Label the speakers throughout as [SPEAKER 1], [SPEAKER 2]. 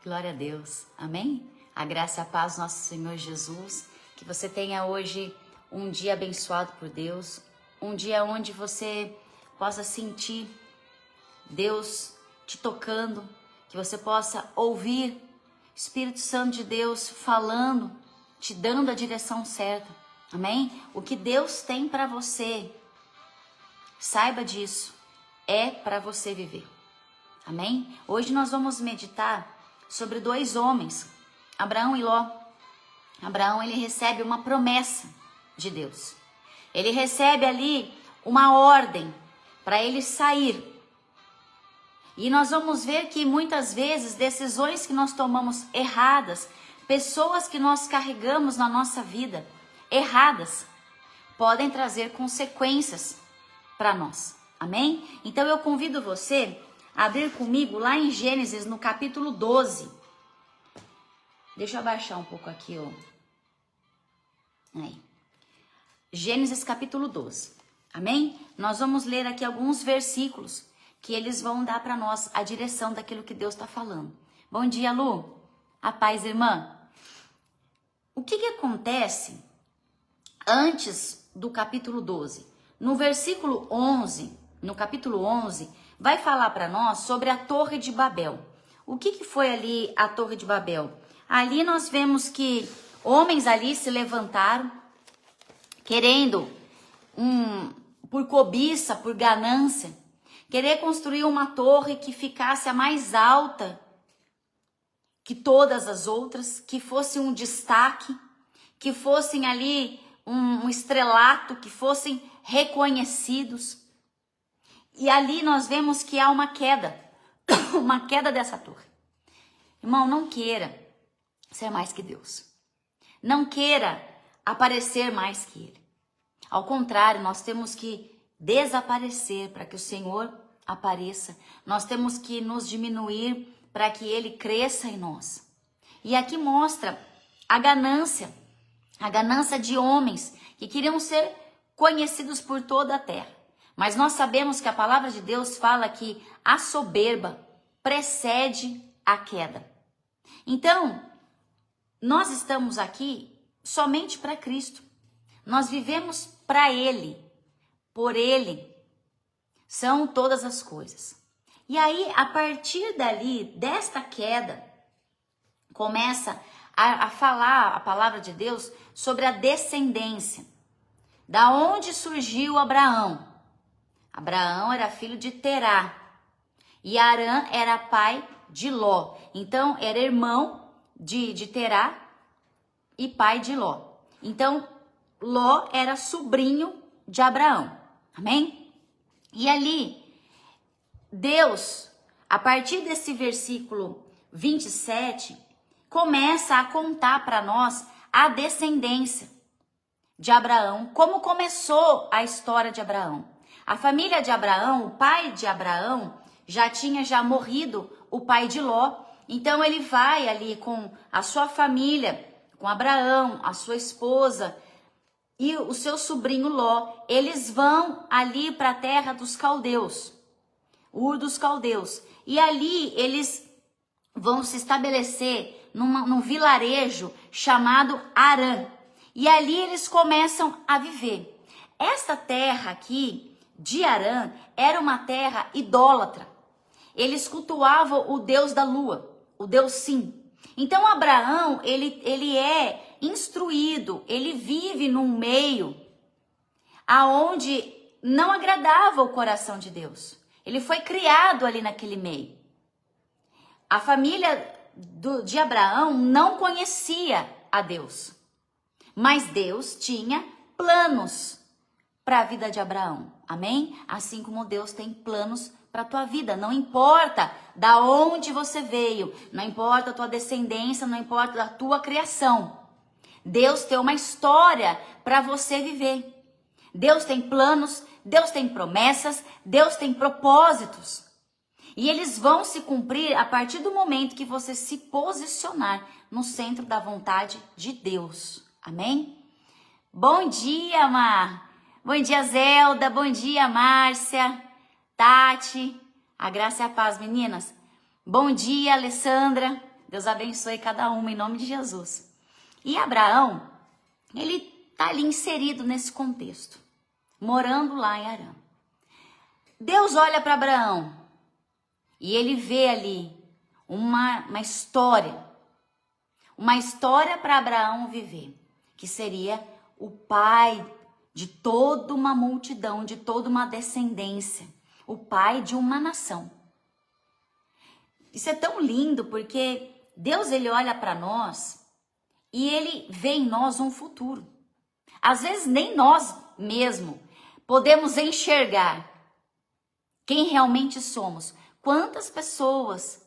[SPEAKER 1] Glória a Deus. Amém? A graça e a paz do nosso Senhor Jesus. Que você tenha hoje um dia abençoado por Deus. Um dia onde você possa sentir Deus te tocando. Que você possa ouvir Espírito Santo de Deus falando, te dando a direção certa. Amém? O que Deus tem para você, saiba disso, é para você viver. Amém? Hoje nós vamos meditar sobre dois homens, Abraão e Ló. Abraão, ele recebe uma promessa de Deus. Ele recebe ali uma ordem para ele sair. E nós vamos ver que muitas vezes decisões que nós tomamos erradas, pessoas que nós carregamos na nossa vida erradas, podem trazer consequências para nós. Amém? Então eu convido você a abrir comigo lá em Gênesis, no capítulo 12. Deixa eu abaixar um pouco aqui, ó. Aí. Gênesis capítulo 12. Amém? Nós vamos ler aqui alguns versículos que eles vão dar para nós a direção daquilo que Deus está falando. Bom dia, Lu. A paz, irmã. O que acontece antes do capítulo 12? No versículo 11, no capítulo 11, vai falar para nós sobre a Torre de Babel. O que foi ali a Torre de Babel? Ali nós vemos que homens ali se levantaram, querendo, por cobiça, por ganância, querer construir uma torre que ficasse a mais alta que todas as outras, que fosse um destaque, que fossem ali um estrelato, que fossem reconhecidos. E ali nós vemos que há uma queda dessa torre. Irmão, não queira ser mais que Deus. Não queira aparecer mais que Ele. Ao contrário, nós temos que desaparecer para que o Senhor apareça. Nós temos que nos diminuir para que Ele cresça em nós. E aqui mostra a ganância de homens que queriam ser conhecidos por toda a terra. Mas nós sabemos que a palavra de Deus fala que a soberba precede a queda. Então, nós estamos aqui somente para Cristo. Nós vivemos para Ele, por Ele. São todas as coisas. E aí, a partir dali, desta queda, começa a falar a palavra de Deus sobre a descendência. Da onde surgiu Abraão? Abraão era filho de Terá. E Arã era pai de Ló. Então, era irmão de Terá e pai de Ló. Então, Ló era sobrinho de Abraão. Amém? E ali, Deus, a partir desse versículo 27, começa a contar para nós a descendência de Abraão, como começou a história de Abraão. A família de Abraão, o pai de Abraão, já tinha morrido o pai de Ló. Então ele vai ali com a sua família, com Abraão, a sua esposa e o seu sobrinho Ló. Eles vão ali para a terra dos caldeus, Ur dos caldeus. E ali eles vão se estabelecer num vilarejo chamado Harã. E ali eles começam a viver. Esta terra aqui de Harã era uma terra idólatra. Eles cultuavam o deus da lua, o deus Sim. Então Abraão, ele é instruído, ele vive num meio aonde não agradava o coração de Deus. Ele foi criado ali naquele meio. A família de Abraão não conhecia a Deus, mas Deus tinha planos para a vida de Abraão. Amém? Assim como Deus tem planos para a tua vida. Não importa da onde você veio, não importa a tua descendência, não importa a tua criação. Deus tem uma história para você viver. Deus tem planos, Deus tem promessas, Deus tem propósitos. E eles vão se cumprir a partir do momento que você se posicionar no centro da vontade de Deus. Amém? Bom dia, Mar. Bom dia, Zelda. Bom dia, Márcia, Tati. A graça e a paz, meninas. Bom dia, Alessandra. Deus abençoe cada uma em nome de Jesus. E Abraão, ele está ali inserido nesse contexto, morando lá em Harã. Deus olha para Abraão e ele vê ali uma história para Abraão viver, que seria o pai de toda uma multidão, de toda uma descendência, o pai de uma nação. Isso é tão lindo porque Deus, ele olha para nós e ele vê em nós um futuro. Às vezes nem nós mesmos podemos enxergar quem realmente somos. Quantas pessoas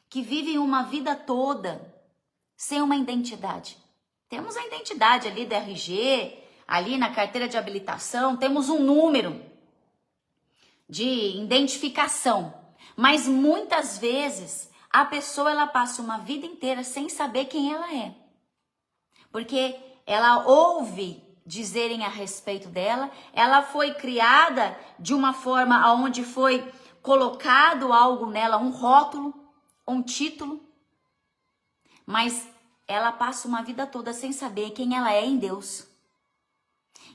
[SPEAKER 1] que vivem uma vida toda sem uma identidade. Temos a identidade ali da RG, ali na carteira de habilitação, temos um número de identificação. Mas muitas vezes a pessoa ela passa uma vida inteira sem saber quem ela é. Porque ela ouve dizerem a respeito dela, ela foi criada de uma forma onde foi colocado algo nela, um rótulo, um título, mas ela passa uma vida toda sem saber quem ela é em Deus.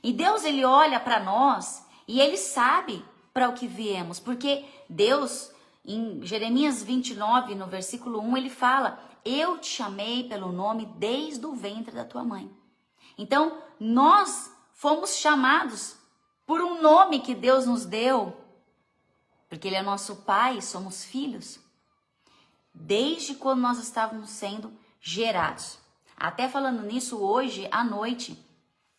[SPEAKER 1] E Deus, ele olha para nós e ele sabe para o que viemos, porque Deus, em Jeremias 29, no versículo 1, ele fala: eu te chamei pelo nome desde o ventre da tua mãe. Então, nós fomos chamados por um nome que Deus nos deu, porque ele é nosso pai, somos filhos, desde quando nós estávamos sendo gerados. Até falando nisso, hoje à noite,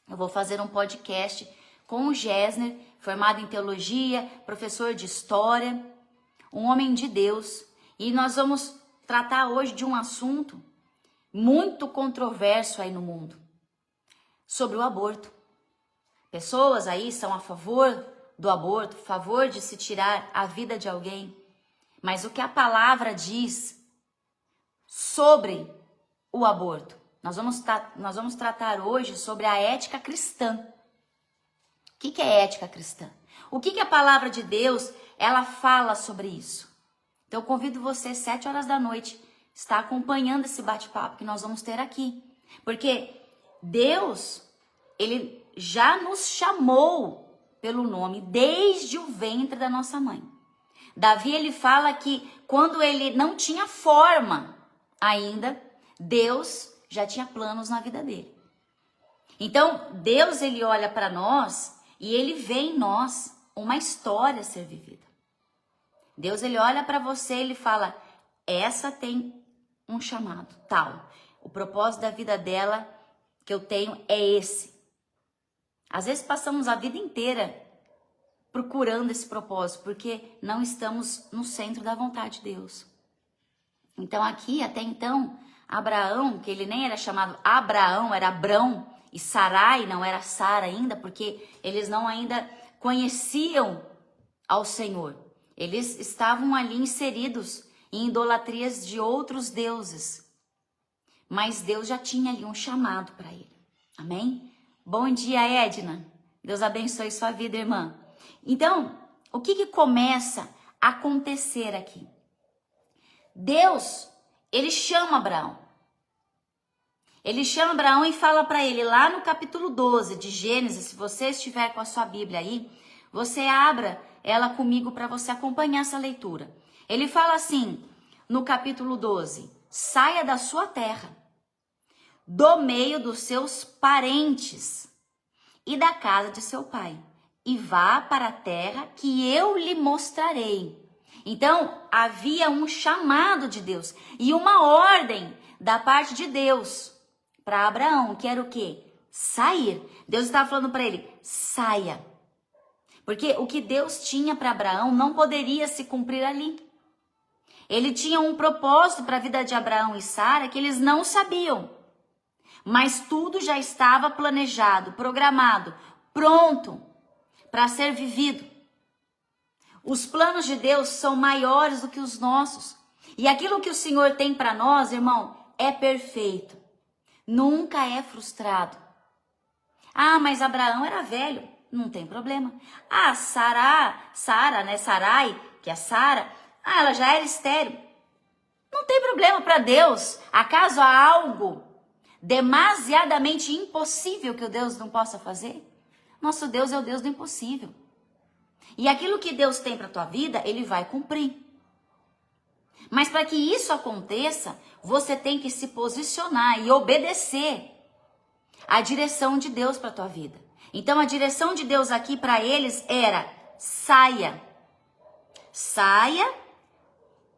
[SPEAKER 1] eu vou fazer um podcast com o Gessner, formado em teologia, professor de história, um homem de Deus. E nós vamos tratar hoje de um assunto muito controverso aí no mundo, sobre o aborto. Pessoas aí são a favor do aborto, a favor de se tirar a vida de alguém. Mas o que a palavra diz sobre o aborto? Nós vamos tratar hoje sobre a ética cristã. O que é ética cristã? O que a palavra de Deus ela fala sobre isso? Então eu convido você, 7 horas da noite, estar acompanhando esse bate-papo que nós vamos ter aqui. Porque Deus, ele já nos chamou pelo nome desde o ventre da nossa mãe. Davi, ele fala que quando ele não tinha forma ainda, Deus já tinha planos na vida dele. Então, Deus, ele olha para nós e ele vê em nós uma história a ser vivida. Deus, ele olha para você e ele fala: essa tem um chamado, tal. O propósito da vida dela que eu tenho é esse. Às vezes passamos a vida inteira procurando esse propósito, porque não estamos no centro da vontade de Deus. Então aqui, até então, Abraão, que ele nem era chamado Abraão, era Abrão, e Sarai não era Sara ainda, porque eles não ainda conheciam ao Senhor. Eles estavam ali inseridos em idolatrias de outros deuses. Mas Deus já tinha ali um chamado para ele. Amém? Bom dia, Edna. Deus abençoe sua vida, irmã. Então, o que começa a acontecer aqui? Deus, ele chama Abraão. Ele chama Abraão e fala para ele, lá no capítulo 12 de Gênesis, se você estiver com a sua Bíblia aí, você abra ela comigo para você acompanhar essa leitura. Ele fala assim, no capítulo 12, saia da sua terra, do meio dos seus parentes e da casa de seu pai, e vá para a terra que eu lhe mostrarei. Então, havia um chamado de Deus e uma ordem da parte de Deus para Abraão, que era o quê? Sair. Deus estava falando para ele, saia. Porque o que Deus tinha para Abraão não poderia se cumprir ali. Ele tinha um propósito para a vida de Abraão e Sara que eles não sabiam. Mas tudo já estava planejado, programado, pronto para ser vivido. Os planos de Deus são maiores do que os nossos. E aquilo que o Senhor tem para nós, irmão, é perfeito. Nunca é frustrado. Ah, mas Abraão era velho. Não tem problema. Ah, Sarai, que é Sara, ela já era estéril. Não tem problema. problema para Deus? Acaso há algo demasiadamente impossível que o Deus não possa fazer? Nosso Deus é o Deus do impossível. E aquilo que Deus tem para a tua vida, Ele vai cumprir. Mas para que isso aconteça, você tem que se posicionar e obedecer à direção de Deus para a tua vida. Então a direção de Deus aqui para eles era: saia. Saia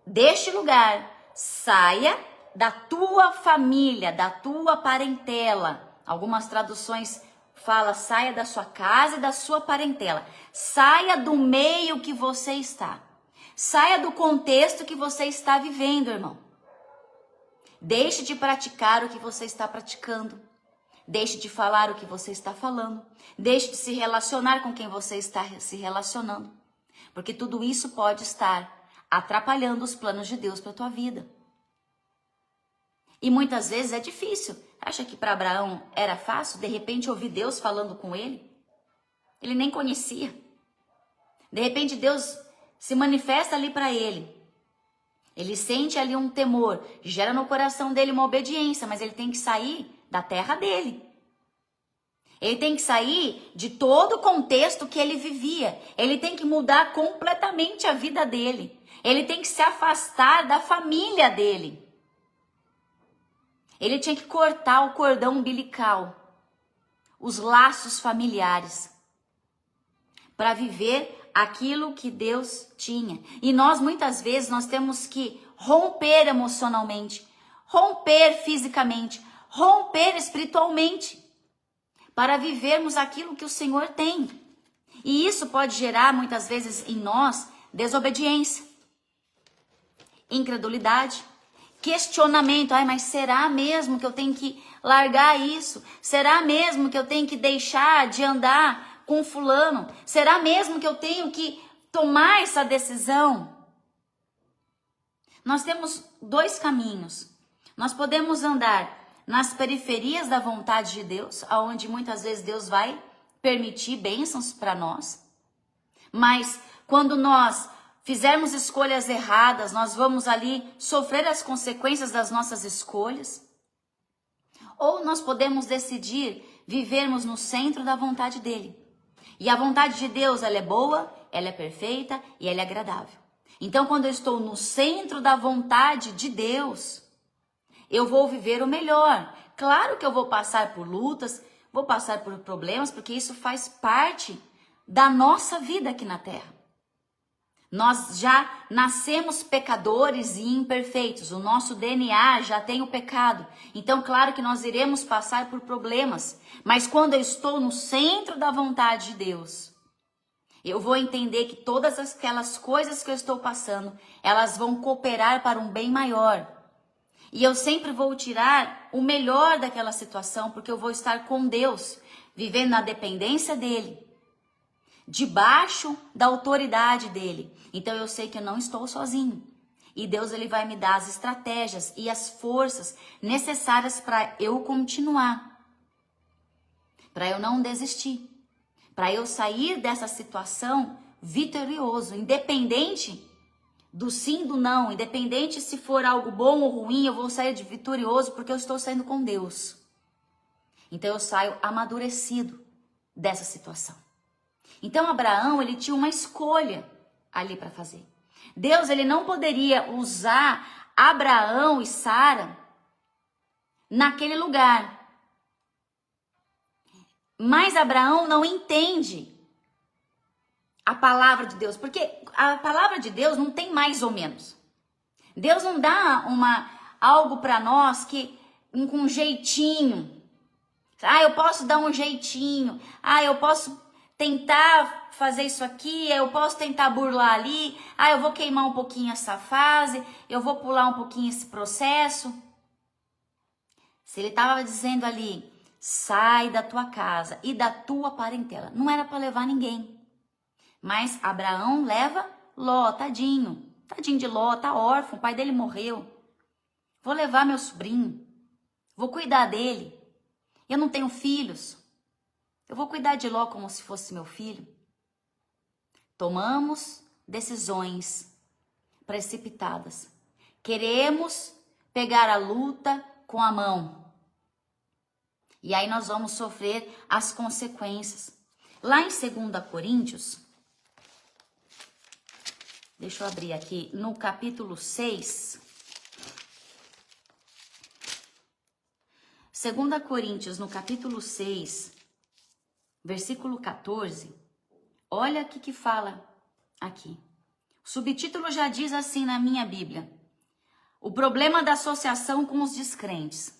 [SPEAKER 1] deste lugar. Saia da tua família, da tua parentela. Algumas traduções falam: saia da sua casa e da sua parentela. Saia do meio que você está. Saia do contexto que você está vivendo, irmão. Deixe de praticar o que você está praticando. Deixe de falar o que você está falando. Deixe de se relacionar com quem você está se relacionando. Porque tudo isso pode estar atrapalhando os planos de Deus para a tua vida. E muitas vezes é difícil. Acha que para Abraão era fácil, de repente, ouvir Deus falando com ele? Ele nem conhecia. De repente, Deus se manifesta ali para ele. Ele sente ali um temor, gera no coração dele uma obediência, mas ele tem que sair da terra dele. Ele tem que sair de todo o contexto que ele vivia. Ele tem que mudar completamente a vida dele. Ele tem que se afastar da família dele. Ele tinha que cortar o cordão umbilical, os laços familiares, para viver aquilo que Deus tinha. E nós, muitas vezes, nós temos que romper emocionalmente, romper fisicamente, romper espiritualmente, para vivermos aquilo que o Senhor tem. E isso pode gerar, muitas vezes, em nós, desobediência, incredulidade, questionamento. Ai, mas será mesmo que eu tenho que largar isso? Será mesmo que eu tenho que deixar de andar com fulano? Será mesmo que eu tenho que tomar essa decisão? Nós temos dois caminhos. Nós podemos andar nas periferias da vontade de Deus, onde muitas vezes Deus vai permitir bênçãos para nós. Mas quando nós fizermos escolhas erradas, nós vamos ali sofrer as consequências das nossas escolhas. Ou nós podemos decidir vivermos no centro da vontade dele. E a vontade de Deus, ela é boa, ela é perfeita e ela é agradável. Então, quando eu estou no centro da vontade de Deus, eu vou viver o melhor. Claro que eu vou passar por lutas, vou passar por problemas, porque isso faz parte da nossa vida aqui na Terra. Nós já nascemos pecadores e imperfeitos. O nosso DNA já tem o pecado. Então, claro que nós iremos passar por problemas. Mas quando eu estou no centro da vontade de Deus, eu vou entender que todas aquelas coisas que eu estou passando, elas vão cooperar para um bem maior. E eu sempre vou tirar o melhor daquela situação, porque eu vou estar com Deus, vivendo na dependência dele, debaixo da autoridade dele. Então eu sei que eu não estou sozinho. E Deus, ele vai me dar as estratégias e as forças necessárias para eu continuar, para eu não desistir, para eu sair dessa situação vitorioso, independente do sim, do não, independente se for algo bom ou ruim, eu vou sair de vitorioso porque eu estou saindo com Deus. Então eu saio amadurecido dessa situação. Então Abraão, ele tinha uma escolha ali para fazer. Deus, ele não poderia usar Abraão e Sara naquele lugar. Mas Abraão não entende a palavra de Deus, porque a palavra de Deus não tem mais ou menos. Deus não dá algo para nós que com um jeitinho. Eu posso dar um jeitinho. Eu posso tentar fazer isso aqui, eu posso tentar burlar ali. Eu vou queimar um pouquinho essa fase, eu vou pular um pouquinho esse processo. Se ele estava dizendo ali, sai da tua casa e da tua parentela, não era para levar ninguém. Mas Abraão leva Ló, tadinho de Ló, tá órfão, o pai dele morreu. Vou levar meu sobrinho, vou cuidar dele. Eu não tenho filhos, eu vou cuidar de Ló como se fosse meu filho. Tomamos decisões precipitadas. Queremos pegar a luta com a mão. E aí nós vamos sofrer as consequências. Lá em 2 Coríntios, deixa eu abrir aqui, no capítulo 6. 2 Coríntios, no capítulo 6, versículo 14, olha o que fala aqui. O subtítulo já diz assim na minha Bíblia: o problema da associação com os descrentes.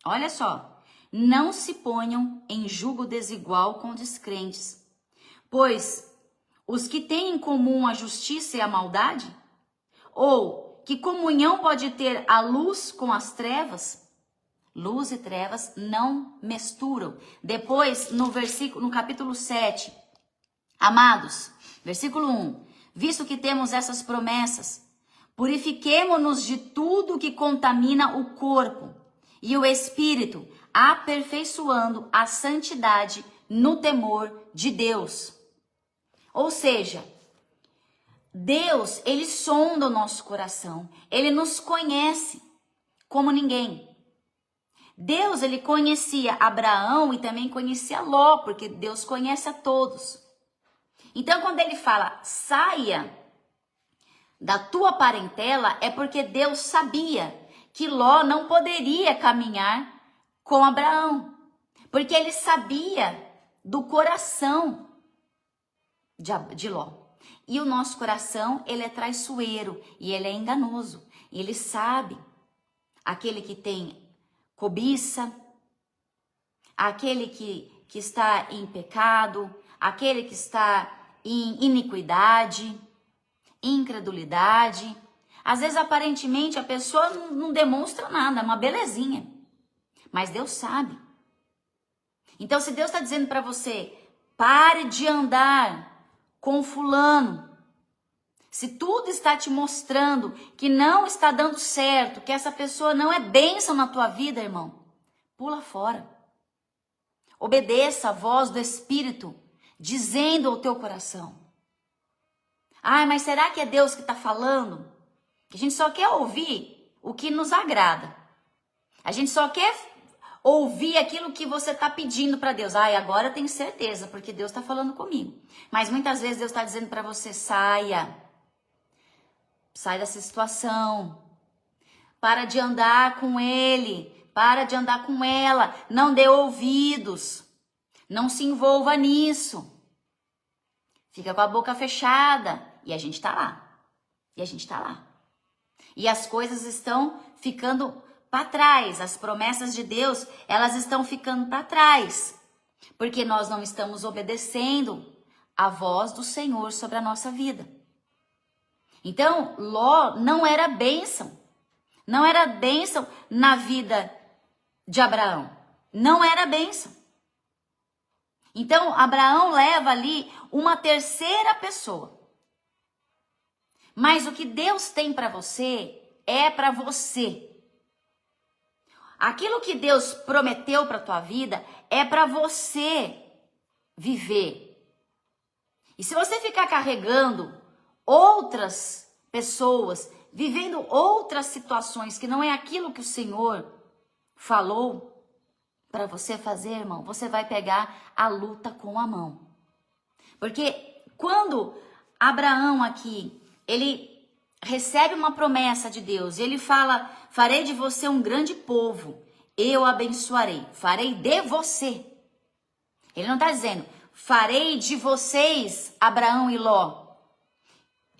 [SPEAKER 1] Olha só. Não se ponham em julgo desigual com descrentes, pois os que têm em comum a justiça e a maldade? Ou que comunhão pode ter a luz com as trevas? Luz e trevas não misturam. Depois, no capítulo 7, amados, versículo 1, visto que temos essas promessas, purifiquemo-nos de tudo que contamina o corpo e o espírito, aperfeiçoando a santidade no temor de Deus. Ou seja, Deus, ele sonda o nosso coração, ele nos conhece como ninguém. Deus, ele conhecia Abraão e também conhecia Ló, porque Deus conhece a todos. Então, quando ele fala, saia da tua parentela, é porque Deus sabia que Ló não poderia caminhar com Abraão, porque ele sabia do coração de Ló. E o nosso coração, ele é traiçoeiro e ele é enganoso. E ele sabe, aquele que tem cobiça, aquele que está em pecado, aquele que está em iniquidade, incredulidade. Às vezes, aparentemente, a pessoa não demonstra nada, é uma belezinha. Mas Deus sabe. Então, se Deus está dizendo para você, pare de andar com fulano, se tudo está te mostrando que não está dando certo, que essa pessoa não é bênção na tua vida, irmão, pula fora. Obedeça a voz do Espírito, dizendo ao teu coração. Ai, mas será que é Deus que está falando? A gente só quer ouvir o que nos agrada. A gente só quer ouvir aquilo que você está pedindo para Deus. Ai, agora eu tenho certeza, porque Deus está falando comigo. Mas muitas vezes Deus está dizendo para você, saia. Sai dessa situação. Para de andar com ele. Para de andar com ela. Não dê ouvidos. Não se envolva nisso. Fica com a boca fechada. E a gente tá lá. E a gente tá lá. E as coisas estão ficando para trás. As promessas de Deus, elas estão ficando para trás. Porque nós não estamos obedecendo a voz do Senhor sobre a nossa vida. Então, Ló não era bênção. Não era bênção na vida de Abraão. Não era bênção. Então, Abraão leva ali uma terceira pessoa. Mas o que Deus tem para você é para você. Aquilo que Deus prometeu para tua vida é para você viver. E se você ficar carregando outras pessoas, vivendo outras situações que não é aquilo que o Senhor falou para você fazer, irmão, você vai pegar a luta com a mão. Porque quando Abraão aqui, ele recebe uma promessa de Deus, ele fala, farei de você um grande povo, eu abençoarei, farei de você. Ele não está dizendo, farei de vocês, Abraão e Ló.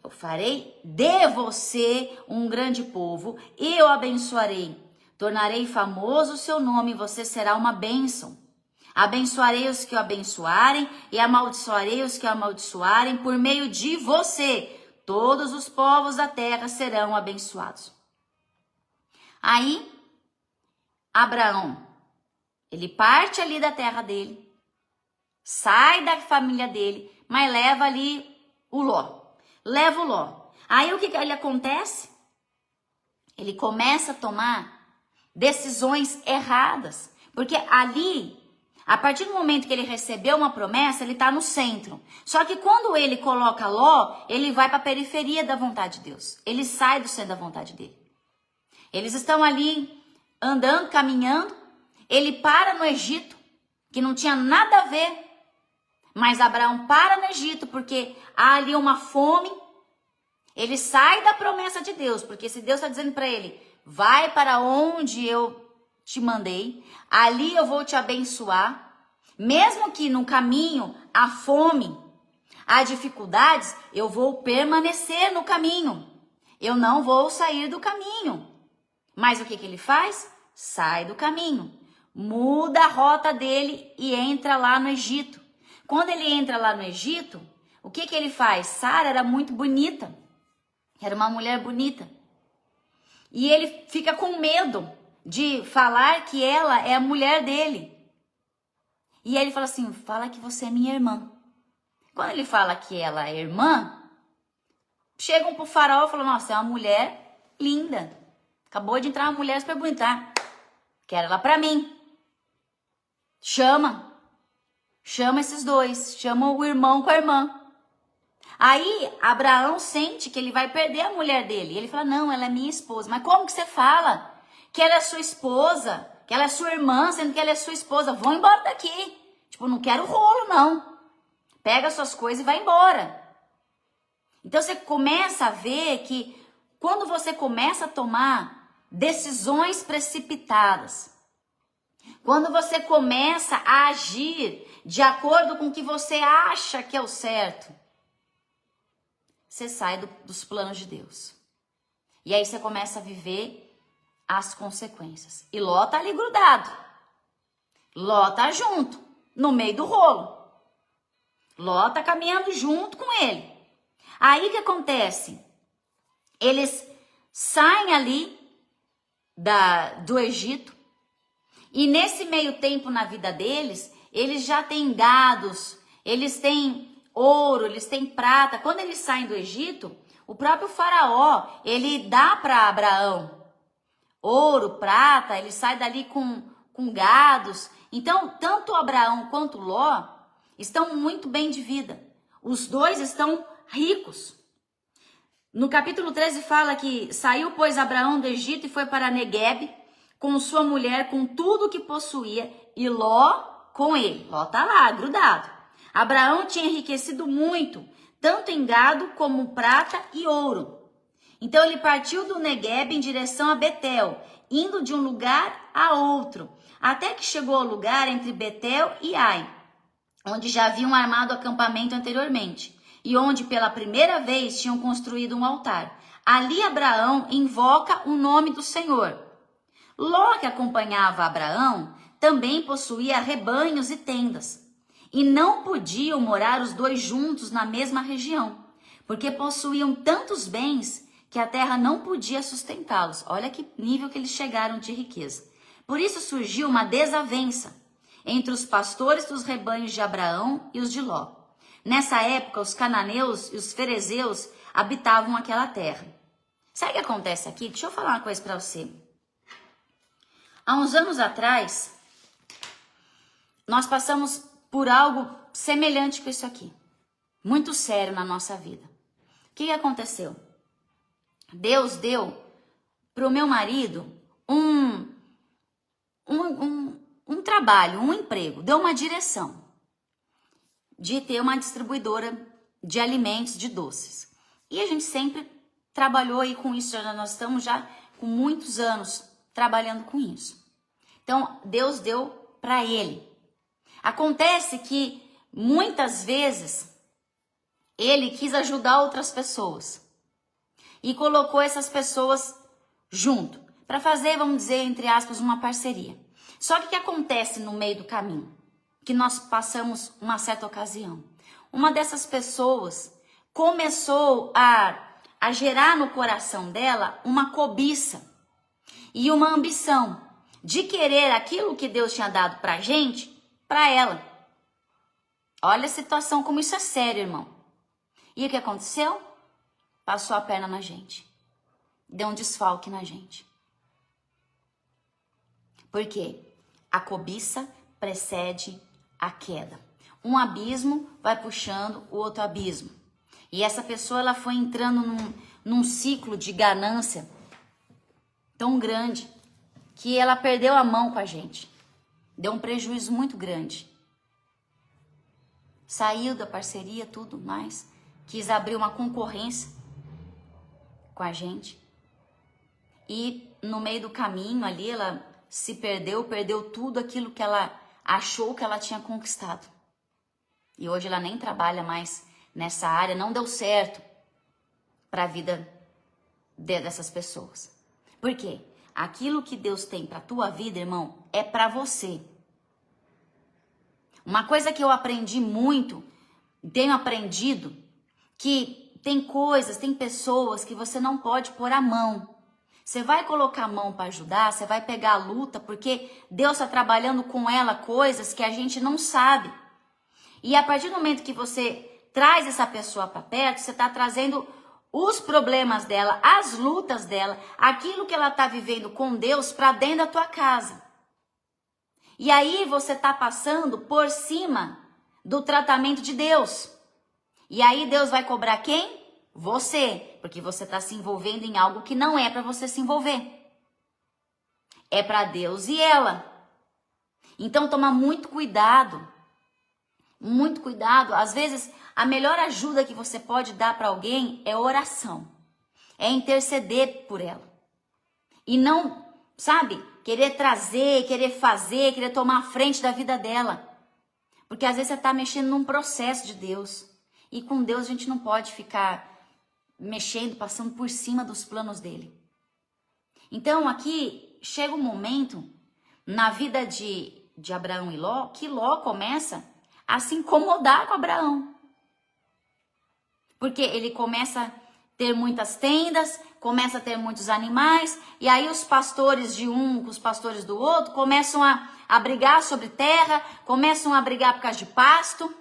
[SPEAKER 1] Eu farei de você um grande povo, eu abençoarei. Tornarei famoso o seu nome e você será uma bênção. Abençoarei os que o abençoarem e amaldiçoarei os que o amaldiçoarem por meio de você. Todos os povos da terra serão abençoados. Aí, Abraão, ele parte ali da terra dele, sai da família dele, mas leva ali o Ló. Leva o Ló. Aí o que ele acontece? Ele começa a tomar decisões erradas. Porque ali, a partir do momento que ele recebeu uma promessa, ele está no centro. Só que quando ele coloca Ló, ele vai para a periferia da vontade de Deus. Ele sai do centro da vontade dele. Eles estão ali andando, caminhando. Ele para no Egito, que não tinha nada a ver. Mas Abraão para no Egito porque há ali uma fome. Ele sai da promessa de Deus, porque se Deus está dizendo para ele, vai para onde eu te mandei, ali eu vou te abençoar. Mesmo que no caminho há fome, há dificuldades, eu vou permanecer no caminho. Eu não vou sair do caminho. Mas o que ele faz? Sai do caminho. Muda a rota dele e entra lá no Egito. Quando ele entra lá no Egito, o que ele faz? Sara era muito bonita. Era uma mulher bonita. E ele fica com medo de falar que ela é a mulher dele. E aí ele fala assim, fala que você é minha irmã. Quando ele fala que ela é irmã, chegam pro faraó e falam, nossa, é uma mulher linda. Acabou de entrar uma mulher super bonita. Quero ela pra mim. Chama esses dois, chama o irmão com a irmã. Aí Abraão sente que ele vai perder a mulher dele. Ele fala, não, ela é minha esposa. Mas como que você fala que ela é sua esposa, que ela é sua irmã, sendo que ela é sua esposa? Vão embora daqui. Tipo, não quero rolo, não. Pega suas coisas e vai embora. Então você começa a ver que quando você começa a tomar decisões precipitadas, quando você começa a agir de acordo com o que você acha que é o certo, você sai dos planos de Deus. E aí você começa a viver as consequências. E Ló tá ali grudado. Ló tá junto, no meio do rolo. Ló tá caminhando junto com ele. Aí o que acontece? Eles saem ali do Egito. E nesse meio tempo na vida deles, eles já têm gados, eles têm ouro, eles têm prata. Quando eles saem do Egito, o próprio faraó, ele dá para Abraão ouro, prata, ele sai dali com gados. Então, tanto Abraão quanto Ló estão muito bem de vida. Os dois estão ricos. No capítulo 13 fala que saiu, pois, Abraão do Egito e foi para Neguebe, com sua mulher, com tudo que possuía, e Ló com ele. Ló tá lá, grudado. Abraão tinha enriquecido muito, tanto em gado como prata e ouro. Então ele partiu do Neguebe em direção a Betel, indo de um lugar a outro, até que chegou ao lugar entre Betel e Ai, onde já haviam armado acampamento anteriormente, e onde pela primeira vez tinham construído um altar. Ali Abraão invoca o nome do Senhor. Ló, que acompanhava Abraão, também possuía rebanhos e tendas. E não podiam morar os dois juntos na mesma região, porque possuíam tantos bens que a terra não podia sustentá-los. Olha que nível que eles chegaram de riqueza. Por isso surgiu uma desavença entre os pastores dos rebanhos de Abraão e os de Ló. Nessa época, os cananeus e os ferezeus habitavam aquela terra. Sabe o que acontece aqui? Deixa eu falar uma coisa para você. Há uns anos atrás, nós passamos por algo semelhante com isso aqui. Muito sério na nossa vida. O que aconteceu? Deus deu para o meu marido um trabalho, um emprego. Deu uma direção de ter uma distribuidora de alimentos, de doces. E a gente sempre trabalhou aí com isso. Nós estamos já com muitos anos trabalhando com isso. Então, Deus deu para ele. Acontece que muitas vezes ele quis ajudar outras pessoas e colocou essas pessoas junto para fazer, vamos dizer, entre aspas, uma parceria. Só que o que acontece no meio do caminho? Que nós passamos uma certa ocasião. Uma dessas pessoas começou a gerar no coração dela uma cobiça e uma ambição de querer aquilo que Deus tinha dado pra gente, pra ela. Olha a situação, como isso é sério, irmão. E o que aconteceu? Passou a perna na gente. Deu um desfalque na gente. Por quê? A cobiça precede a queda. Um abismo vai puxando o outro abismo. E essa pessoa, ela foi entrando num ciclo de ganância tão grande, que ela perdeu a mão com a gente. Deu um prejuízo muito grande. Saiu da parceria, tudo mais. Quis abrir uma concorrência com a gente. E no meio do caminho ali, ela se perdeu tudo aquilo que ela achou que ela tinha conquistado. E hoje ela nem trabalha mais nessa área, não deu certo para a vida dessas pessoas. Por quê? Aquilo que Deus tem para a tua vida, irmão, é para você. Uma coisa que eu aprendi muito, tenho aprendido, que tem coisas, tem pessoas que você não pode pôr a mão. Você vai colocar a mão para ajudar, você vai pegar a luta, porque Deus está trabalhando com ela coisas que a gente não sabe. E a partir do momento que você traz essa pessoa para perto, você está trazendo os problemas dela, as lutas dela, aquilo que ela está vivendo com Deus para dentro da tua casa. E aí você está passando por cima do tratamento de Deus. E aí Deus vai cobrar quem? Você. Porque você está se envolvendo em algo que não é para você se envolver. É para Deus e ela. Então toma muito cuidado. Muito cuidado. Às vezes a melhor ajuda que você pode dar para alguém é oração. É interceder por ela. E não, sabe, querer trazer, querer fazer, querer tomar a frente da vida dela. Porque às vezes você está mexendo num processo de Deus. E com Deus a gente não pode ficar mexendo, passando por cima dos planos dele. Então aqui chega um momento na vida de Abraão e Ló, que Ló começa a se incomodar com Abraão. Porque ele começa a ter muitas tendas, começa a ter muitos animais, e aí os pastores de um com os pastores do outro começam a brigar sobre terra, começam a brigar por causa de pasto.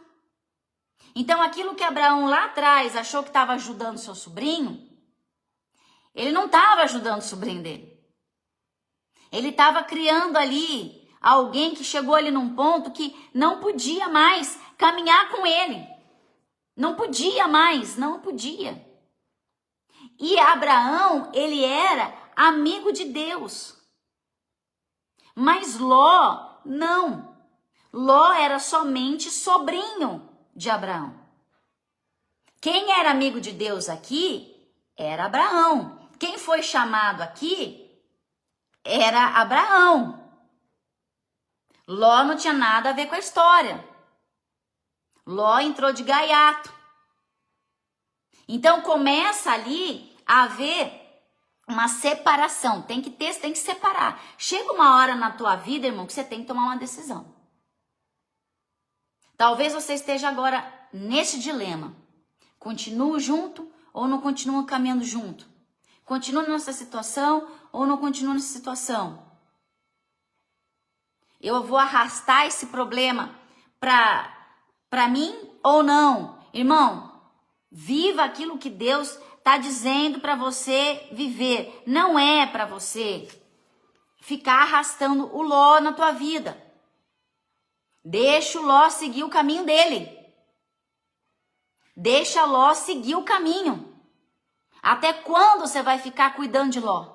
[SPEAKER 1] Então aquilo que Abraão lá atrás achou que estava ajudando seu sobrinho, ele não estava ajudando o sobrinho dele. Ele estava criando ali alguém que chegou ali num ponto que não podia mais caminhar com ele. Não podia mais, não podia. E Abraão, ele era amigo de Deus. Mas Ló, não. Ló era somente sobrinho de Abraão. Quem era amigo de Deus aqui era Abraão. Quem foi chamado aqui era Abraão. Ló não tinha nada a ver com a história. Ló entrou de gaiato. Então começa ali a haver uma separação. Tem que separar. Chega uma hora na tua vida, irmão, que você tem que tomar uma decisão. Talvez você esteja agora nesse dilema. Continuo junto ou não continuo caminhando junto? Continuo nessa situação ou não continuo nessa situação? Eu vou arrastar esse problema para mim ou não? Irmão, viva aquilo que Deus está dizendo para você viver. Não é para você ficar arrastando o Ló na tua vida. Deixa o Ló seguir o caminho dele. Deixa Ló seguir o caminho. Até quando você vai ficar cuidando de Ló?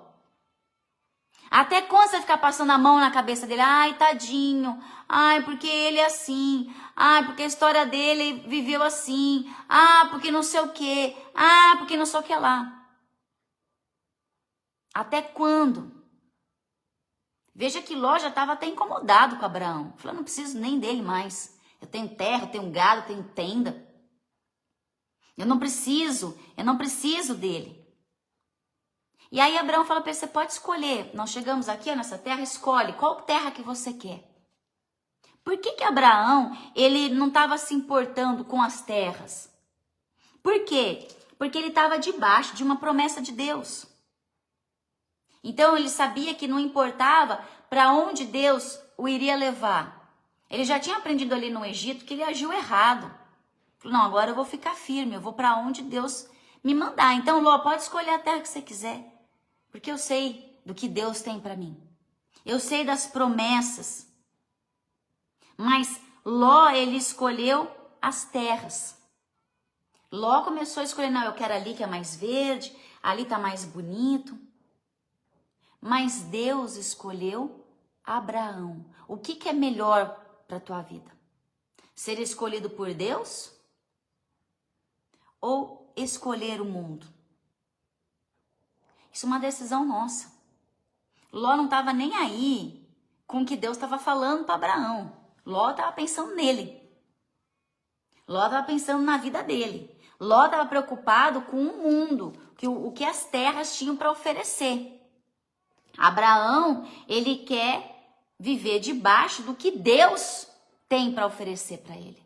[SPEAKER 1] Até quando você vai ficar passando a mão na cabeça dele? Ai, tadinho. Ai, porque ele é assim. Ai, porque a história dele viveu assim. Ah, porque não sei o quê. Ah, porque não sei o que lá. Até quando? Veja que Ló já estava até incomodado com Abraão. Falou, não preciso nem dele mais. Eu tenho terra, eu tenho gado, eu tenho tenda. Eu não preciso dele. E aí Abraão fala para ele, você pode escolher. Nós chegamos aqui nessa terra, escolhe qual terra que você quer. Por que Abraão, ele não estava se importando com as terras? Por quê? Porque ele estava debaixo de uma promessa de Deus. Então ele sabia que não importava para onde Deus o iria levar. Ele já tinha aprendido ali no Egito que ele agiu errado. Falou, não, agora eu vou ficar firme, eu vou para onde Deus me mandar. Então, Ló, pode escolher a terra que você quiser, porque eu sei do que Deus tem para mim. Eu sei das promessas. Mas Ló, ele escolheu as terras. Ló começou a escolher, não, eu quero ali que é mais verde, ali tá mais bonito. Mas Deus escolheu Abraão. O que é melhor para a tua vida? Ser escolhido por Deus ou escolher o mundo? Isso é uma decisão nossa. Ló não estava nem aí com o que Deus estava falando para Abraão. Ló estava pensando nele. Ló estava pensando na vida dele. Ló estava preocupado com o mundo, o que as terras tinham para oferecer. Abraão, ele quer viver debaixo do que Deus tem para oferecer para ele.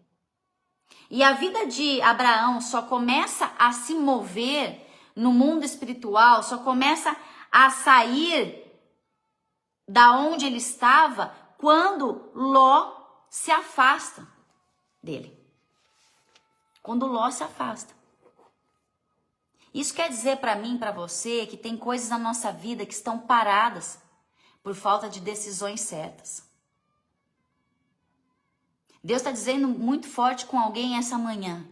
[SPEAKER 1] E a vida de Abraão só começa a se mover no mundo espiritual, só começa a sair da onde ele estava quando Ló se afasta dele. Quando Ló se afasta. Isso quer dizer para mim, para você, que tem coisas na nossa vida que estão paradas por falta de decisões certas. Deus está dizendo muito forte com alguém essa manhã,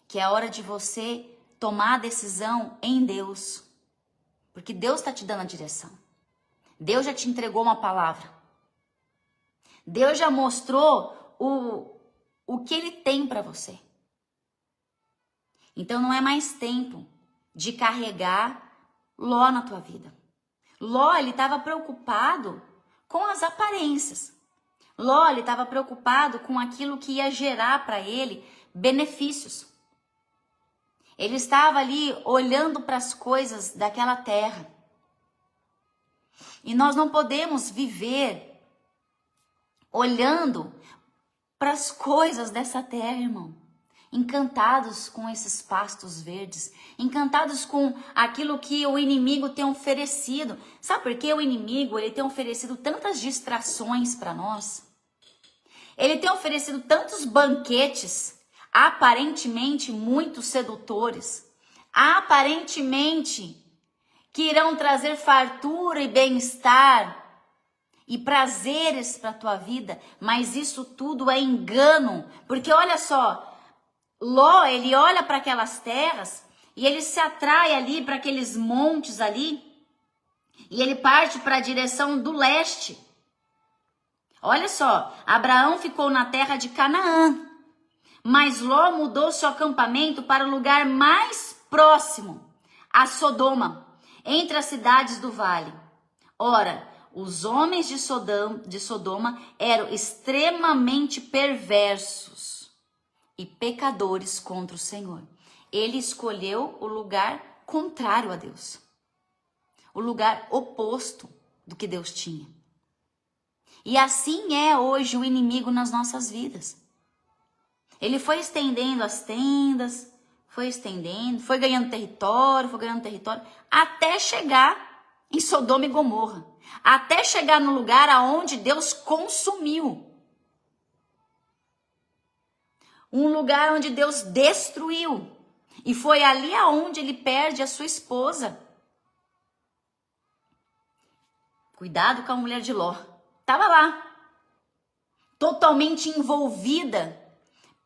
[SPEAKER 1] que é a hora de você tomar a decisão em Deus, porque Deus está te dando a direção. Deus já te entregou uma palavra. Deus já mostrou o que Ele tem para você. Então não é mais tempo de carregar Ló na tua vida. Ló, ele estava preocupado com as aparências. Ló, ele estava preocupado com aquilo que ia gerar para ele benefícios. Ele estava ali olhando para as coisas daquela terra. E nós não podemos viver olhando para as coisas dessa terra, irmão. Encantados com esses pastos verdes, encantados com aquilo que o inimigo tem oferecido. Sabe por que o inimigo ele tem oferecido tantas distrações para nós? Ele tem oferecido tantos banquetes, aparentemente muito sedutores, aparentemente que irão trazer fartura e bem-estar e prazeres para a tua vida, mas isso tudo é engano, porque olha só, Ló, ele olha para aquelas terras e ele se atrai ali para aqueles montes ali e ele parte para a direção do leste. Olha só, Abraão ficou na terra de Canaã, mas Ló mudou seu acampamento para o lugar mais próximo, a Sodoma, entre as cidades do vale. Ora, os homens de Sodoma eram extremamente perversos e pecadores contra o Senhor. Ele escolheu o lugar contrário a Deus. O lugar oposto do que Deus tinha. E assim é hoje o inimigo nas nossas vidas. Ele foi estendendo as tendas, foi estendendo, foi ganhando território, até chegar em Sodoma e Gomorra. Até chegar no lugar aonde Deus consumiu. Um lugar onde Deus destruiu. E foi ali aonde ele perde a sua esposa. Cuidado com a mulher de Ló. Estava lá. Totalmente envolvida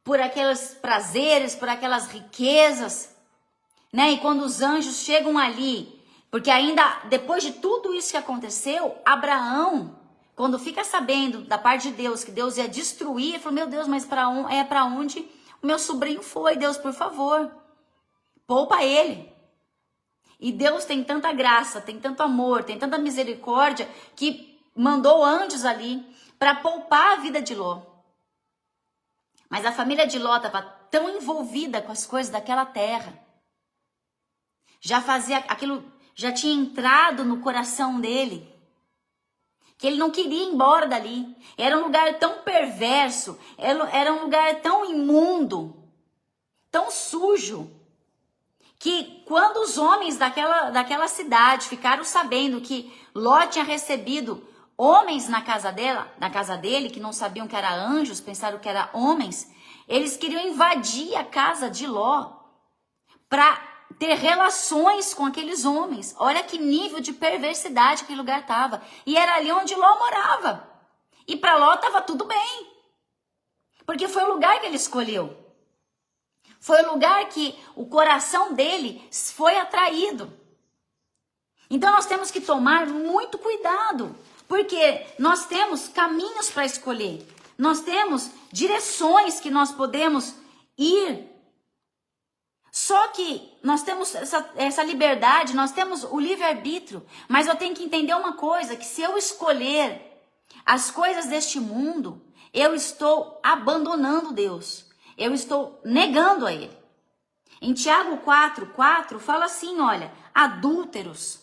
[SPEAKER 1] por aqueles prazeres, por aquelas riquezas. Né? E quando os anjos chegam ali, porque ainda depois de tudo isso que aconteceu, Abraão, quando fica sabendo da parte de Deus que Deus ia destruir, ele falou, meu Deus, mas para onde o meu sobrinho foi? Deus, por favor, poupa ele. E Deus tem tanta graça, tem tanto amor, tem tanta misericórdia, que mandou anjos ali para poupar a vida de Ló. Mas a família de Ló estava tão envolvida com as coisas daquela terra. Já fazia aquilo, já tinha entrado no coração dele. Que ele não queria ir embora dali. Era um lugar tão perverso, era um lugar tão imundo, tão sujo, que quando os homens daquela cidade ficaram sabendo que Ló tinha recebido homens na casa dele, que não sabiam que eram anjos, pensaram que eram homens, eles queriam invadir a casa de Ló para ter relações com aqueles homens. Olha que nível de perversidade aquele lugar estava. E era ali onde Ló morava. E para Ló estava tudo bem. Porque foi o lugar que ele escolheu. Foi o lugar que o coração dele foi atraído. Então nós temos que tomar muito cuidado, porque nós temos caminhos para escolher, nós temos direções que nós podemos ir. Só que nós temos essa liberdade, nós temos o livre-arbítrio, mas eu tenho que entender uma coisa, que se eu escolher as coisas deste mundo, eu estou abandonando Deus, eu estou negando a Ele. Em Tiago 4:4 fala assim, olha, adúlteros,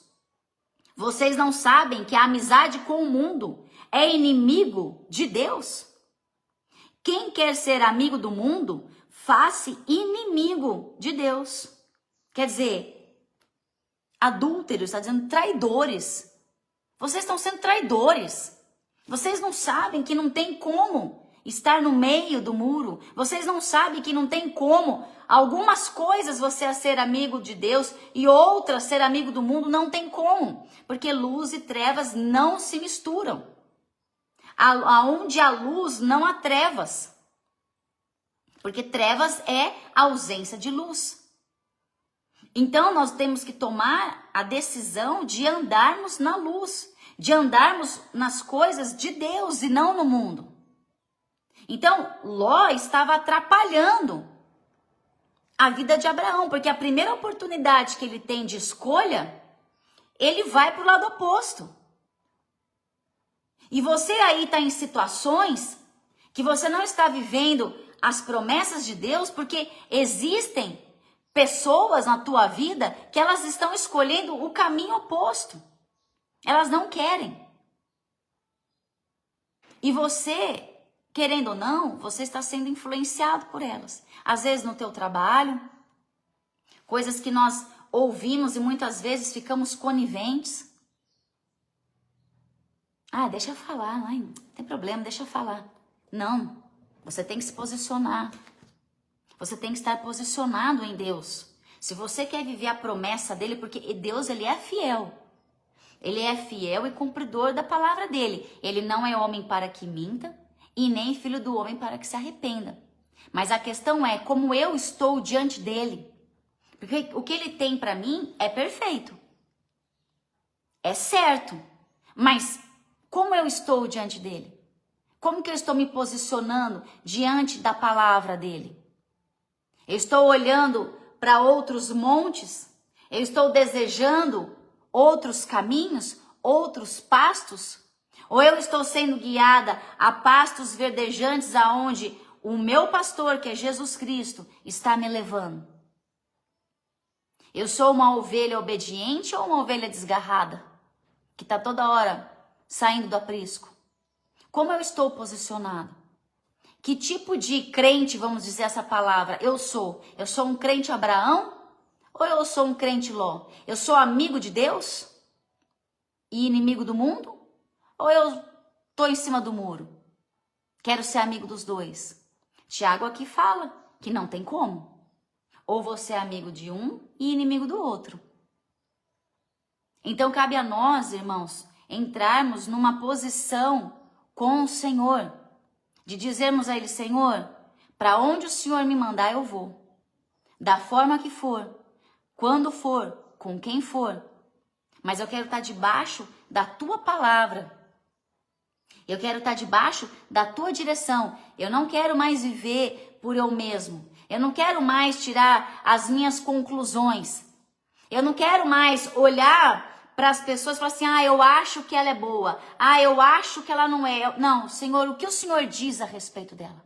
[SPEAKER 1] vocês não sabem que a amizade com o mundo é inimigo de Deus? Quem quer ser amigo do mundo, faz-se inimigo de Deus. Quer dizer, adúlteros, está dizendo traidores. Vocês estão sendo traidores. Vocês não sabem que não tem como estar no meio do muro. Vocês não sabem que não tem como algumas coisas você a ser amigo de Deus e outras ser amigo do mundo. Não tem como, porque luz e trevas não se misturam. Aonde há luz, não há trevas. Porque trevas é a ausência de luz. Então nós temos que tomar a decisão de andarmos na luz, de andarmos nas coisas de Deus e não no mundo. Então Ló estava atrapalhando a vida de Abraão, porque a primeira oportunidade que ele tem de escolha, ele vai para o lado oposto. E você aí está em situações que você não está vivendo as promessas de Deus, porque existem pessoas na tua vida que elas estão escolhendo o caminho oposto. Elas não querem. E você, querendo ou não, você está sendo influenciado por elas. Às vezes no teu trabalho, coisas que nós ouvimos e muitas vezes ficamos coniventes. Ah, deixa eu falar, ai, não tem problema, deixa eu falar. Não, você tem que se posicionar. Você tem que estar posicionado em Deus. Se você quer viver a promessa dele, porque Deus, ele é fiel. Ele é fiel e cumpridor da palavra dele. Ele não é homem para que minta e nem filho do homem para que se arrependa. Mas a questão é como eu estou diante dele. Porque o que ele tem para mim é perfeito. É certo. Mas como eu estou diante dele? Como que eu estou me posicionando diante da palavra dele? Eu estou olhando para outros montes? Eu estou desejando outros caminhos, outros pastos? Ou eu estou sendo guiada a pastos verdejantes aonde o meu pastor, que é Jesus Cristo, está me levando? Eu sou uma ovelha obediente ou uma ovelha desgarrada? Que está toda hora saindo do aprisco? Como eu estou posicionado? Que tipo de crente, vamos dizer essa palavra, eu sou? Eu sou um crente Abraão ou eu sou um crente Ló? Eu sou amigo de Deus e inimigo do mundo? Ou eu estou em cima do muro? Quero ser amigo dos dois. Tiago aqui fala que não tem como. Ou você é amigo de um e inimigo do outro. Então cabe a nós, irmãos, entrarmos numa posição com o Senhor, de dizermos a Ele, Senhor, para onde o Senhor me mandar eu vou, da forma que for, quando for, com quem for, mas eu quero estar debaixo da Tua palavra, eu quero estar debaixo da Tua direção, eu não quero mais viver por eu mesmo, eu não quero mais tirar as minhas conclusões, eu não quero mais olhar para as pessoas e falar assim, ah, eu acho que ela é boa, ah, eu acho que ela não é. Não, Senhor, o que o Senhor diz a respeito dela?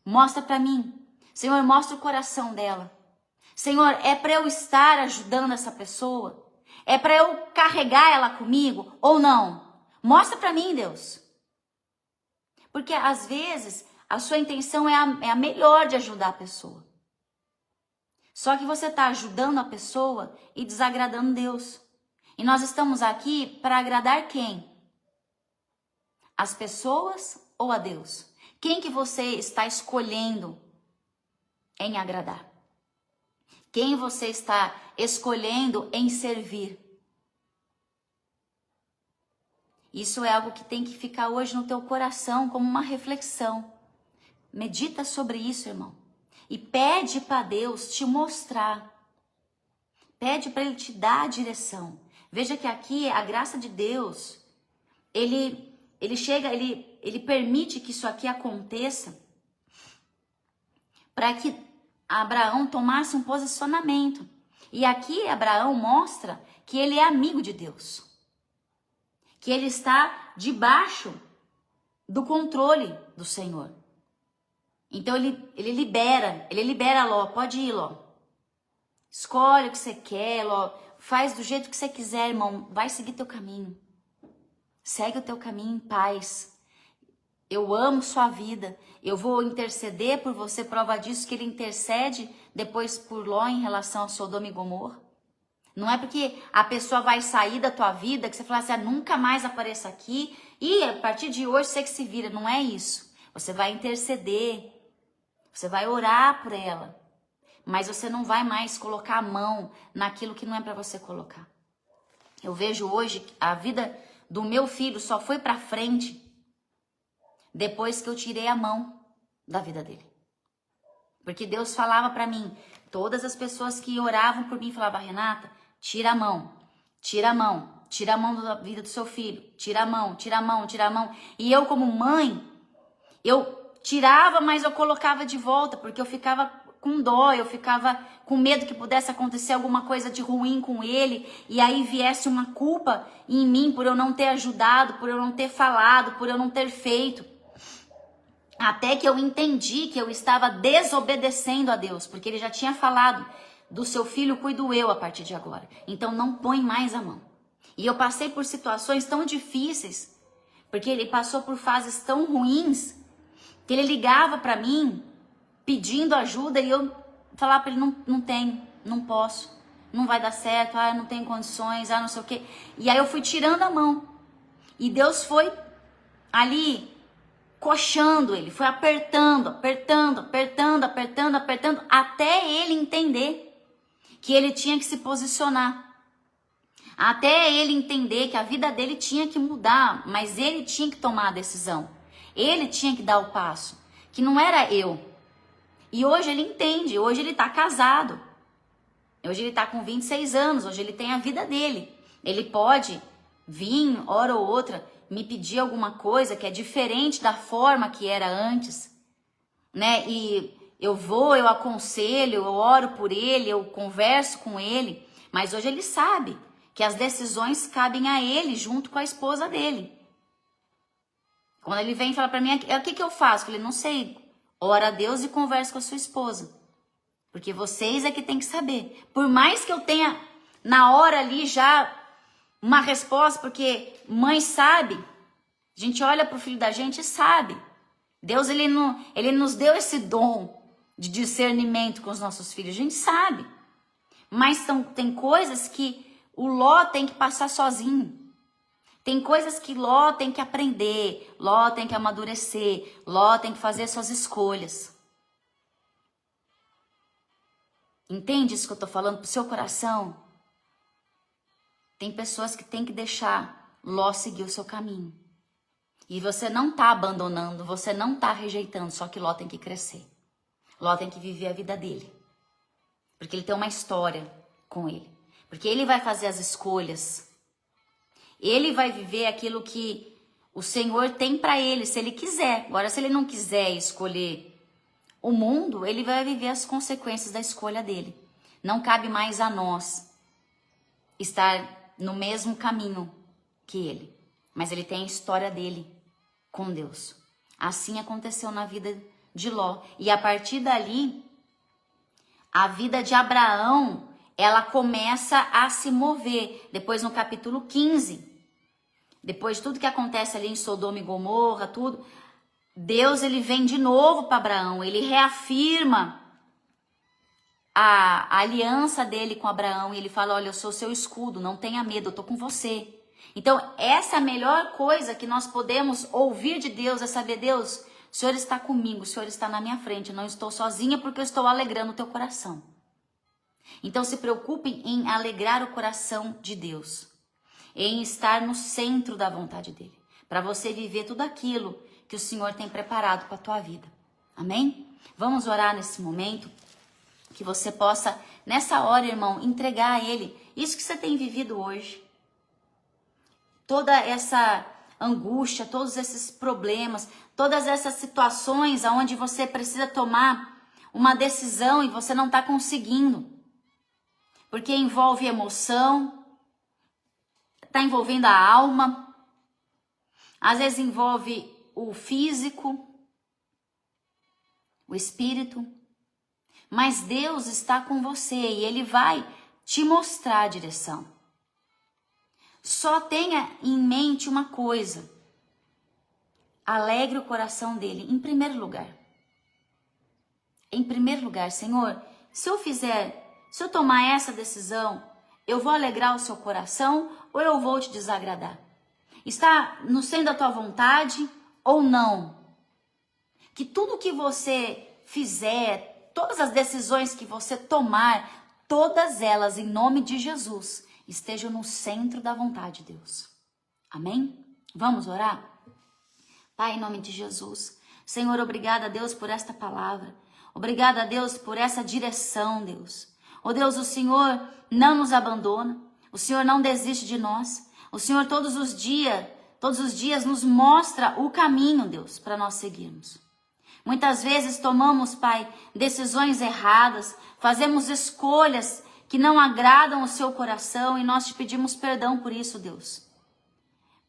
[SPEAKER 1] Mostra para mim. Senhor, mostra o coração dela. Senhor, é para eu estar ajudando essa pessoa? É para eu carregar ela comigo ou não? Mostra para mim, Deus. Porque às vezes a sua intenção é a melhor de ajudar a pessoa. Só que você está ajudando a pessoa e desagradando Deus. E nós estamos aqui para agradar quem? As pessoas ou a Deus? Quem que você está escolhendo em agradar? Quem você está escolhendo em servir? Isso é algo que tem que ficar hoje no teu coração como uma reflexão. Medita sobre isso, irmão. E pede para Deus te mostrar. Pede para Ele te dar a direção. Veja que aqui a graça de Deus, ele chega, ele permite que isso aqui aconteça para que Abraão tomasse um posicionamento. E aqui Abraão mostra que ele é amigo de Deus, que ele está debaixo do controle do Senhor. Então ele libera Ló, pode ir, Ló. Escolhe o que você quer, Ló. Faz do jeito que você quiser, irmão. Vai seguir teu caminho. Segue o teu caminho em paz. Eu amo sua vida. Eu vou interceder por você. Prova disso que ele intercede depois por Ló em relação a Sodoma e Gomorra. Não é porque a pessoa vai sair da tua vida que você fala assim, nunca mais apareça aqui e a partir de hoje você que se vira. Não é isso. Você vai interceder. Você vai orar por ela. Mas você não vai mais colocar a mão naquilo que não é para você colocar. Eu vejo hoje que a vida do meu filho só foi para frente depois que eu tirei a mão da vida dele. Porque Deus falava para mim, todas as pessoas que oravam por mim falavam, Renata, tira a mão, tira a mão, tira a mão da vida do seu filho, tira a mão, tira a mão, tira a mão. E eu como mãe, eu tirava, mas eu colocava de volta, porque eu ficava com dó, eu ficava com medo que pudesse acontecer alguma coisa de ruim com ele, e aí viesse uma culpa em mim por eu não ter ajudado, por eu não ter falado, por eu não ter feito. Até que eu entendi que eu estava desobedecendo a Deus, porque ele já tinha falado, do seu filho cuido eu a partir de agora. Então não põe mais a mão. E eu passei por situações tão difíceis, porque ele passou por fases tão ruins, que ele ligava para mim, pedindo ajuda, e eu falava para ele, não tenho, não posso, não vai dar certo, não tenho condições, não sei o quê. E aí eu fui tirando a mão. E Deus foi ali coxando ele, foi apertando, apertando, apertando, apertando, apertando, até ele entender que ele tinha que se posicionar. Até ele entender que a vida dele tinha que mudar, mas ele tinha que tomar a decisão. Ele tinha que dar o passo, que não era eu. E hoje ele entende, hoje ele tá casado. Hoje ele tá com 26 anos, hoje ele tem a vida dele. Ele pode vir, hora ou outra, me pedir alguma coisa que é diferente da forma que era antes, né? E eu vou, eu aconselho, eu oro por ele, eu converso com ele. Mas hoje ele sabe que as decisões cabem a ele junto com a esposa dele. Quando ele vem e fala pra mim, o que eu faço? Eu falei, não sei. Ora a Deus e converse com a sua esposa. Porque vocês é que tem que saber. Por mais que eu tenha na hora ali já uma resposta, porque mãe sabe. A gente olha pro filho da gente e sabe. Deus ele nos deu esse dom de discernimento com os nossos filhos. A gente sabe. Mas tem coisas que o Ló tem que passar sozinho. Tem coisas que Ló tem que aprender, Ló tem que amadurecer, Ló tem que fazer suas escolhas. Entende isso que eu tô falando pro seu coração? Tem pessoas que tem que deixar Ló seguir o seu caminho. E você não tá abandonando, você não tá rejeitando, só que Ló tem que crescer. Ló tem que viver a vida dele. Porque ele tem uma história com ele. Porque ele vai fazer as escolhas. Ele vai viver aquilo que o Senhor tem para ele, se ele quiser. Agora, se ele não quiser escolher o mundo, ele vai viver as consequências da escolha dele. Não cabe mais a nós estar no mesmo caminho que ele. Mas ele tem a história dele com Deus. Assim aconteceu na vida de Ló. E a partir dali, a vida de Abraão, ela começa a se mover. Depois no capítulo 15, depois de tudo que acontece ali em Sodoma e Gomorra, tudo, Deus ele vem de novo para Abraão, ele reafirma a aliança dele com Abraão e ele fala, olha, eu sou seu escudo, não tenha medo, eu tô com você. Então essa é a melhor coisa que nós podemos ouvir de Deus, é saber, Deus, o Senhor está comigo, o Senhor está na minha frente, eu não estou sozinha porque eu estou alegrando o teu coração. Então se preocupe em alegrar o coração de Deus, em estar no centro da vontade dele, para você viver tudo aquilo que o Senhor tem preparado para a tua vida. Amém? Vamos orar nesse momento, que você possa, nessa hora, irmão, entregar a Ele isso que você tem vivido hoje. toda essa angústia, todos esses problemas, todas essas situações onde você precisa tomar uma decisão e você não está conseguindo. Porque envolve emoção, está envolvendo a alma, às vezes envolve o físico, o espírito. Mas Deus está com você e Ele vai te mostrar a direção. Só tenha em mente uma coisa: alegre o coração dele, em primeiro lugar. Em primeiro lugar, Senhor, se eu tomar essa decisão, eu vou alegrar o seu coração ou eu vou te desagradar? Está no centro da tua vontade ou não? Que tudo que você fizer, todas as decisões que você tomar, todas elas, em nome de Jesus, estejam no centro da vontade de Deus. Amém? Vamos orar? Pai, em nome de Jesus. Senhor, obrigada, Deus, por esta palavra. Obrigada, Deus, por essa direção, Deus. Oh Deus, o Senhor não nos abandona. O Senhor não desiste de nós. O Senhor todos os dias nos mostra o caminho, Deus, para nós seguirmos. Muitas vezes tomamos, Pai, decisões erradas, fazemos escolhas que não agradam o seu coração e nós te pedimos perdão por isso, Deus.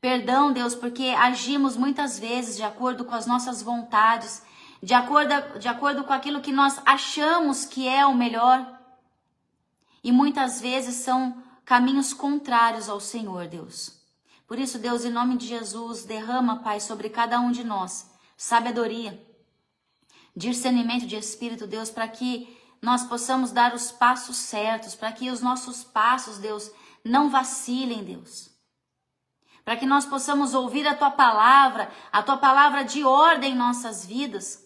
[SPEAKER 1] Perdão, Deus, porque agimos muitas vezes de acordo com as nossas vontades, de acordo com aquilo que nós achamos que é o melhor. E muitas vezes são caminhos contrários ao Senhor, Deus. Por isso, Deus, em nome de Jesus, derrama, Pai, sobre cada um de nós sabedoria, discernimento de espírito, Deus, para que nós possamos dar os passos certos, para que os nossos passos, Deus, não vacilem, Deus. Para que nós possamos ouvir a Tua palavra de ordem em nossas vidas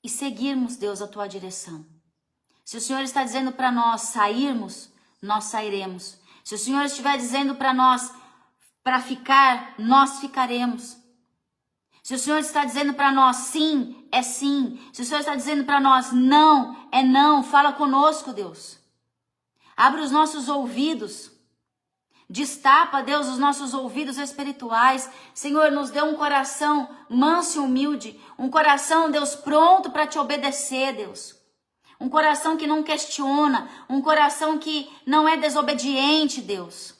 [SPEAKER 1] e seguirmos, Deus, a Tua direção. Se o Senhor está dizendo para nós sairmos, nós sairemos. Se o Senhor estiver dizendo para nós para ficar, nós ficaremos. Se o Senhor está dizendo para nós sim, é sim. Se o Senhor está dizendo para nós não, é não. Fala conosco, Deus. Abre os nossos ouvidos. Destapa, Deus, os nossos ouvidos espirituais. Senhor, nos dê um coração manso e humilde. Um coração, Deus, pronto para te obedecer, Deus. Um coração que não questiona. Um coração que não é desobediente, Deus.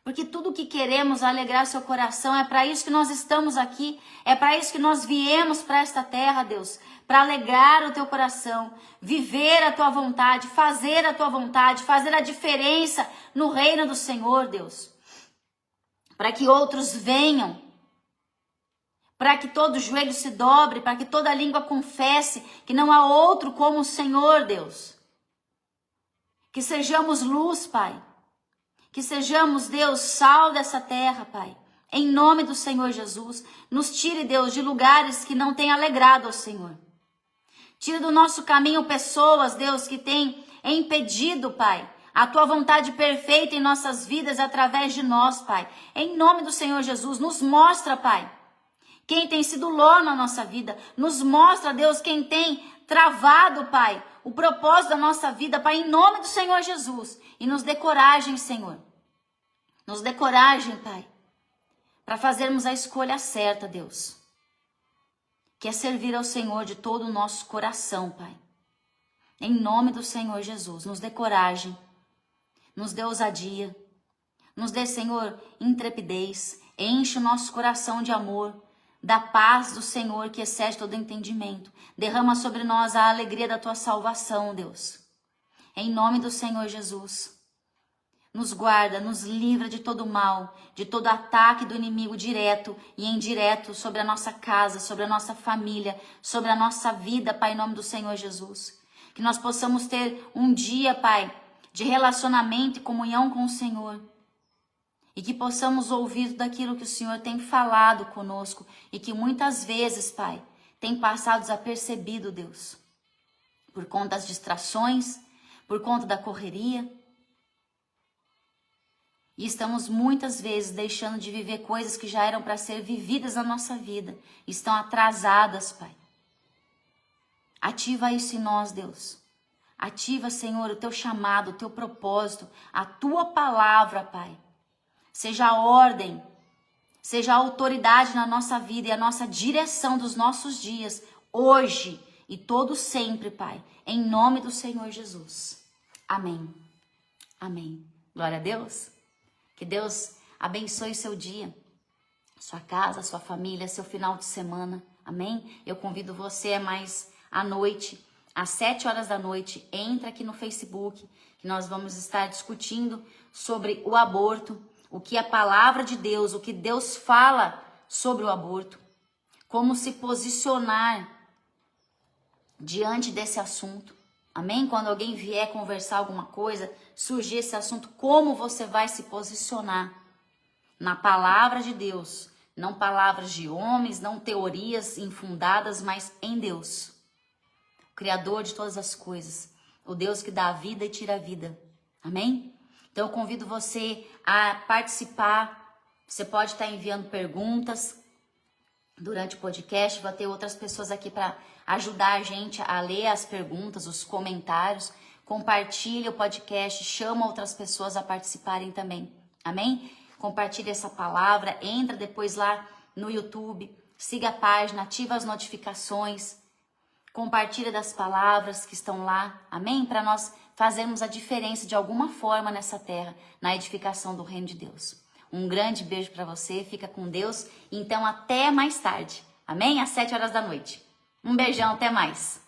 [SPEAKER 1] Porque tudo que queremos alegrar seu coração, é para isso que nós estamos aqui, é para isso que nós viemos para esta terra, Deus, para alegrar o teu coração, viver a tua vontade, fazer a diferença no reino do Senhor, Deus. Para que outros venham, para que todo joelho se dobre, para que toda língua confesse que não há outro como o Senhor, Deus. Que sejamos luz, Pai. Que sejamos, Deus, sal dessa terra, Pai. Em nome do Senhor Jesus. Nos tire, Deus, de lugares que não têm alegrado ao Senhor. Tire do nosso caminho pessoas, Deus, que têm impedido, Pai, a Tua vontade perfeita em nossas vidas através de nós, Pai. Em nome do Senhor Jesus, nos mostra, Pai, quem tem sido Ló na nossa vida. Nos mostra, Deus, quem tem travado, Pai, o propósito da nossa vida, Pai, em nome do Senhor Jesus. E nos dê coragem, Senhor. Nos dê coragem, Pai, para fazermos a escolha certa, Deus. Que é servir ao Senhor de todo o nosso coração, Pai. Em nome do Senhor Jesus, nos dê coragem. Nos dê ousadia. Nos dê, Senhor, intrepidez. Enche o nosso coração de amor. Da paz do Senhor que excede todo entendimento. Derrama sobre nós a alegria da Tua salvação, Deus. Em nome do Senhor Jesus, nos guarda, nos livra de todo mal, de todo ataque do inimigo direto e indireto sobre a nossa casa, sobre a nossa família, sobre a nossa vida, Pai, em nome do Senhor Jesus. Que nós possamos ter um dia, Pai, de relacionamento e comunhão com o Senhor. E que possamos ouvir tudo aquilo que o Senhor tem falado conosco e que muitas vezes, Pai, tem passado desapercebido, Deus, por conta das distrações, por conta da correria. E estamos muitas vezes deixando de viver coisas que já eram para ser vividas na nossa vida. Estão atrasadas, Pai. Ativa isso em nós, Deus. Ativa, Senhor, o Teu chamado, o Teu propósito, a Tua palavra, Pai. seja a ordem, seja a autoridade na nossa vida e a nossa direção dos nossos dias, hoje e todo sempre, Pai, em nome do Senhor Jesus. Amém. Amém. Glória a Deus. Que Deus abençoe seu dia, sua casa, sua família, seu final de semana. Amém? Eu convido você mais à noite, às 7 horas da noite, entra aqui no Facebook, que nós vamos estar discutindo sobre o aborto, o que a palavra de Deus, o que Deus fala sobre o aborto, como se posicionar diante desse assunto. Amém? Quando alguém vier conversar alguma coisa, surgir esse assunto, como você vai se posicionar na palavra de Deus, não palavras de homens, não teorias infundadas, mas em Deus, o Criador de todas as coisas, o Deus que dá a vida e tira a vida. Amém? Então eu convido você a participar. Você pode estar enviando perguntas durante o podcast, vai ter outras pessoas aqui para ajudar a gente a ler as perguntas, os comentários. Compartilha o podcast, chama outras pessoas a participarem também. Amém? Compartilha essa palavra, entra depois lá no YouTube, siga a página, ativa as notificações, compartilha das palavras que estão lá. Amém? Para nós fazermos a diferença de alguma forma nessa terra, na edificação do reino de Deus. Um grande beijo para você, fica com Deus. Então até mais tarde. Amém? Às 7 horas da noite. Um beijão, até mais.